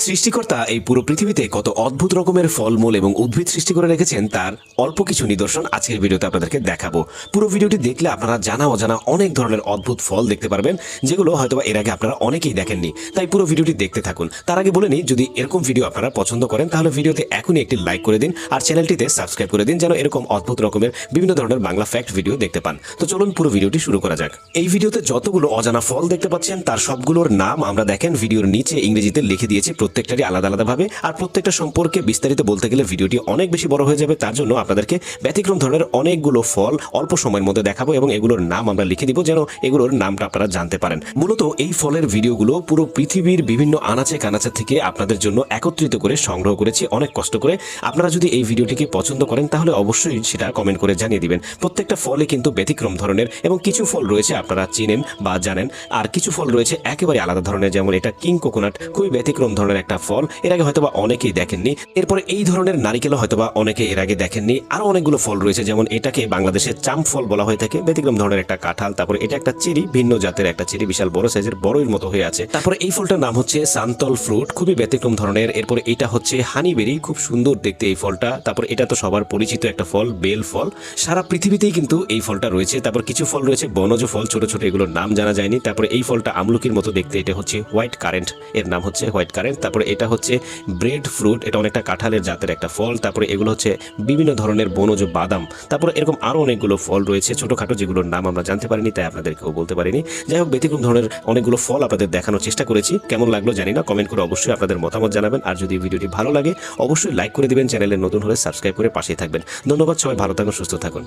সৃষ্টিকর্তা এই পুরো পৃথিবীতে কত অদ্ভুত রকমের ফলমূল এবং উদ্ভিদ সৃষ্টি করে রেখেছেন তার অল্প কিছু নিদর্শন আজকের ভিডিওতে আপনাদেরকে দেখাবো। পুরো ভিডিওটি দেখলে আপনারা জানা অজানা অনেক ধরনের অদ্ভুত ফল দেখতে পারবেন, যেগুলো হয়তো এর আগে আপনারা অনেকেই দেখেননি। তাই পুরো ভিডিওটি দেখতে থাকুন। তার আগে বলে নিই, যদি এরকম ভিডিও আপনারা পছন্দ করেন তাহলে ভিডিওতে এখনই একটি লাইক করে দিন আর চ্যানেলটিতে সাবস্ক্রাইব করে দিন, যেন এরকম অদ্ভুত রকমের বিভিন্ন ধরনের বাংলা ফ্যাক্ট ভিডিও দেখতে পান। তো চলুন পুরো ভিডিওটি শুরু করা যাক। এই ভিডিওতে যতগুলো অজানা ফল দেখতে পাচ্ছেন তার সবগুলোর নাম আমরা দেখেন ভিডিওর নিচে ইংরেজিতে লিখে দিয়েছি, প্রত্যেকটারই আলাদা আলাদা ভাবে। আর প্রত্যেকটা সম্পর্কে বিস্তারিত বলতে গেলে ভিডিওটি অনেক বেশি বড় হয়ে যাবে। তার জন্য আপনাদেরকে ব্যতিক্রম ধরনের অনেকগুলো ফল অল্প সময়ের মধ্যে দেখাবো এবং এগুলোর নাম আমরা লিখে দিব, যেন এগুলোর নামটা আপনারা জানতে পারেন। মূলত এই ফলের ভিডিওগুলো পুরো পৃথিবীর বিভিন্ন আনাচে কানাচে থেকে আপনাদের জন্য একত্রিত করে সংগ্রহ করেছি অনেক কষ্ট করে। আপনারা যদি এই ভিডিওটিকে পছন্দ করেন তাহলে অবশ্যই সেটা কমেন্ট করে জানিয়ে দিবেন। প্রত্যেকটা ফলে কিন্তু ব্যতিক্রম ধরনের এবং কিছু ফল রয়েছে আপনারা চিনেন বা জানেন, আর কিছু ফল রয়েছে একেবারে আলাদা ধরনের, যেমন এটা কিং কোকোনাট, খুবই ব্যতিক্রম ধরনের একটা ফল, এর আগে হয়তোবা অনেকেই দেখেননি। এরপরে এই ধরনের নারিকেলও হয়তোবা অনেকে এর আগে দেখেননি। আরো অনেকগুলো ফল রয়েছে, যেমন এটাকে বাংলাদেশে চাম ফল বলা হয়ে থাকে, ব্যতিক্রম ধরনের একটা কাঁঠাল। তারপরে এটা একটা চেরি, ভিন্ন জাতের একটা চেরি, বিশাল বড় সাইজের, বড়ইর মতো হয়ে আছে। তারপরে এই ফলটার নাম হচ্ছে সান্তল ফ্রুট, খুবই ব্যতিক্রম ধরনের। এরপরে এটা হচ্ছে হানিবেরি, খুব সুন্দর দেখতে এই ফলটা। তারপর এটা তো সবার পরিচিত একটা ফল, বেল ফল, সারা পৃথিবীতেই কিন্তু এই ফলটা রয়েছে। তারপর কিছু ফল রয়েছে বনজ ফল, ছোট ছোট, এগুলোর নাম জানা যায়নি। তারপরে এই ফলটা আমলকির মতো দেখতে, এটা হচ্ছে হোয়াইট কারেন্ট, এর নাম হচ্ছে হোয়াইট কারেন্ট। তারপরে এটা হচ্ছে ব্রেড ফ্রুট, এটা অনেকটা কাঁঠালের জাতের একটা ফল। তারপরে এগুলো হচ্ছে বিভিন্ন ধরনের বনজ বাদাম। তারপরে এরকম আরো অনেকগুলো ফল রয়েছে ছোটখাটো, যেগুলোর নাম আমরা জানতে পারিনি, তাই আপনাদেরকেও বলতে পারিনি। যাই হোক, ব্যতিক্রম ধরনের অনেকগুলো ফল আপনাদের দেখানোর চেষ্টা করেছি। কেমন লাগলো জানি না, কমেন্ট করে অবশ্যই আপনাদের মতামত জানাবেন। আর যদি ভিডিওটি ভালো লাগে অবশ্যই লাইক করে দিবেন, চ্যানেলে নতুন হলে সাবস্ক্রাইব করে পাশেই থাকবেন। ধন্যবাদ, সবাই ভালো থাকুন, সুস্থ থাকুন।